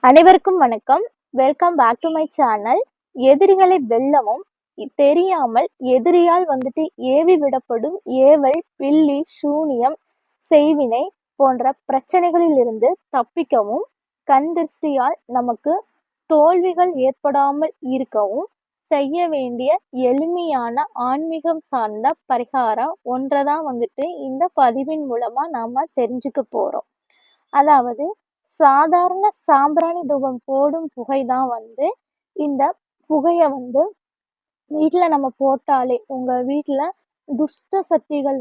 அனைவருக்கும் வணக்கம். Welcome back to my channel. எதிரிகளை வெல்லவும் தெரியாமல் எதிரியால் ஏவி விடப்படும் ஏவல், பில்லி, சூனியம், செய்வினை போன்ற பிரச்சனைகளில் இருந்து தப்பிக்கவும், கண் திருஷ்டியால் நமக்கு தோல்விகள் ஏற்படாமல் இருக்கவும் செய்ய வேண்டிய எளிமையான ஆன்மீகம் சார்ந்த பரிகாரம் ஒன்றைதான் இந்த பதிவின் மூலமா நாம தெரிஞ்சுக்க போறோம். அதாவது சாதாரண சாம்பிராணி தூபம் போடும் புகை தான் இந்த புகையை வீட்டுல நம்ம போட்டாலே உங்க வீட்டுல துஷ்ட சக்திகள்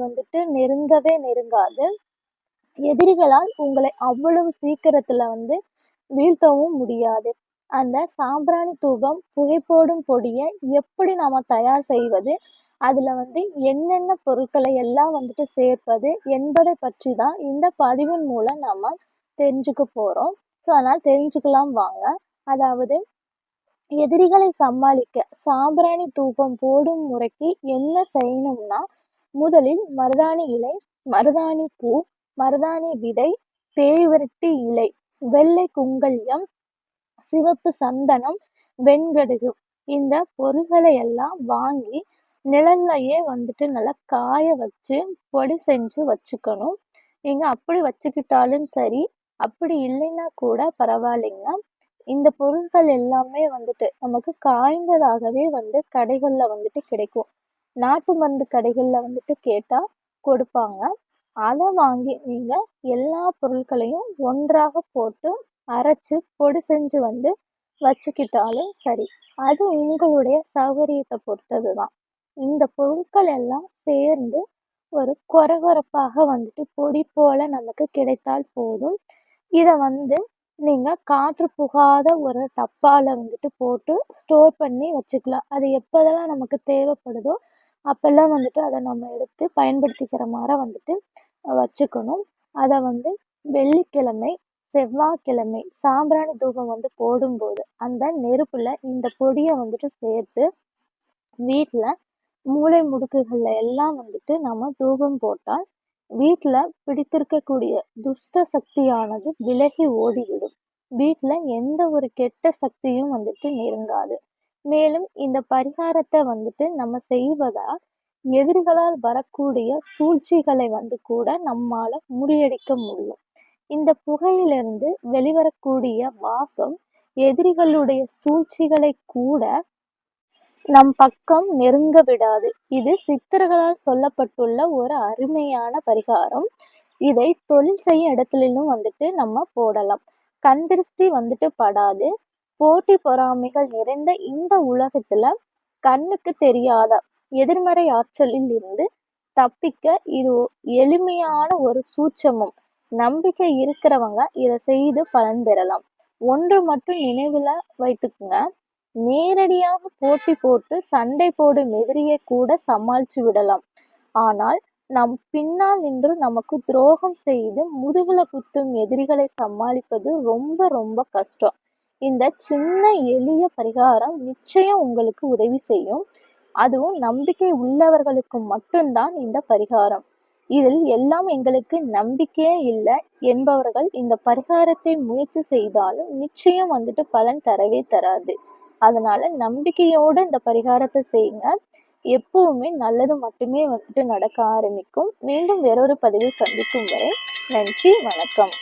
நெருங்கவே நெருங்காது. எதிரிகளால் உங்களை அவ்வளவு சீக்கிரத்துல வீழ்த்தவும் முடியாது. அந்த சாம்பிராணி தூபம் புகை போடும் பொடியை எப்படி நாம தயார் செய்வது, அதுல என்னென்ன பொருட்களை எல்லாம் சேர்ப்பது என்பதை பற்றி தான் இந்த பதிவின் மூலம் நாம தெரிஞ்சுக்க போறோம். அதனால் தெரிஞ்சுக்கலாம் வாங்க. அதாவது எதிரிகளை சமாளிக்க சாம்பிராணி தூபம் போடும் முறைக்கு என்ன செய்யணும்னா, முதலில் மருதாணி இலை, மருதாணி பூ, மருதாணி விதை, பேய்வரட்டி இலை, வெள்ளை குங்கல்யம், சிவப்பு சந்தனம், வெண்கடுகு இந்த பொருள்களை எல்லாம் வாங்கி நிழல்லையே நல்லா காய வச்சு பொடி செஞ்சு வச்சுக்கணும். நீங்க அப்படி வச்சுக்கிட்டாலும் சரி, அப்படி இல்லைன்னா கூட பரவாயில்லைங்க. இந்த பொருட்கள் எல்லாமே நமக்கு காய்ந்ததாகவே கடைகள்ல கிடைக்கும். நாட்டு மருந்து கடைகள்ல கேட்டா கொடுப்பாங்க. அதை வாங்கி நீங்க எல்லா பொருட்களையும் ஒன்றாக போட்டு அரைச்சு பொடி செஞ்சு வச்சுக்கிட்டாலும் சரி. அது உங்களுடைய சௌகரியத்தை பொறுத்ததுதான். இந்த பொருட்கள் எல்லாம் சேர்ந்து ஒரு கொரகொரப்பாக பொடி போல நமக்கு கிடைத்தால் போதும். இதை நீங்க காற்று புகாத ஒரு டப்பால போட்டு ஸ்டோர் பண்ணி வச்சுக்கலாம். அது எப்போதெல்லாம் நமக்கு தேவைப்படுதோ அப்பெல்லாம் அதை நம்ம எடுத்து பயன்படுத்திக்கிற மாதிரி வச்சுக்கணும். அதை வெள்ளிக்கிழமை, செவ்வாய்க்கிழமை சாம்பிராணி தூபம் போடும்போது அந்த நெருப்புல இந்த பொடியை சேர்த்து வீட்டுல மூலை முடுக்குகள்ல எல்லாம் நம்ம தூபம் போட்டால் வீட்டுல பிடித்திருக்கக்கூடிய துஷ்ட சக்தியானது விலகி ஓடிவிடும். வீட்டுல எந்த ஒரு கெட்ட சக்தியும் நெருங்காது. மேலும் இந்த பரிகாரத்தை நம்ம செய்வதால் எதிரிகளால் வரக்கூடிய சூழ்ச்சிகளை கூட நம்மால முறியடிக்க முடியும். இந்த புகையிலிருந்து வெளிவரக்கூடிய வாசம் எதிரிகளுடைய சூழ்ச்சிகளை கூட நம் பக்கம் நெருங்க விடாது. இது சித்தர்களால் சொல்லப்பட்டுள்ள ஒரு அருமையான பரிகாரம். இதை தொழில் செய்யும் இடத்துலயும் நம்ம போடலாம். கண் திருஷ்டி படாது. போட்டி பொறாமைகள் நிறைந்த இந்த உலகத்துல கண்ணுக்கு தெரியாத எதிர்மறை ஆற்றலில் இருந்து தப்பிக்க இது எளிமையான ஒரு சூட்சமம். நம்பிக்கை இருக்கிறவங்க இதை செய்து பலன் பெறலாம். ஒன்று மட்டும் நினைவுல வைத்துக்குங்க, நேரடியாக போட்டி போட்டு சண்டை போடும் எதிரியை கூட சமாளிச்சு விடலாம். ஆனால் நம் பின்னால் நின்று நமக்கு துரோகம் செய்து முதுகுல குத்தும் எதிரிகளை சமாளிப்பது ரொம்ப ரொம்ப கஷ்டம். இந்த சின்ன எளிய பரிகாரம் நிச்சயம் உங்களுக்கு உதவி செய்யும். அதுவும் நம்பிக்கை உள்ளவர்களுக்கு மட்டும்தான் இந்த பரிகாரம். இதில் எல்லாம் எங்களுக்கு நம்பிக்கையே இல்லை என்பவர்கள் இந்த பரிகாரத்தை முயற்சி செய்தாலும் நிச்சயம் பலன் தரவே தராது. அதனால நம்பிக்கையோட இந்த பரிகாரத்தை செய்யுங்க. எப்பவுமே நல்லது மட்டுமே நடக்க ஆரம்பிக்கும். மீண்டும் வேறொரு பதிவில் சந்திக்கும் வரை நன்றி, வணக்கம்.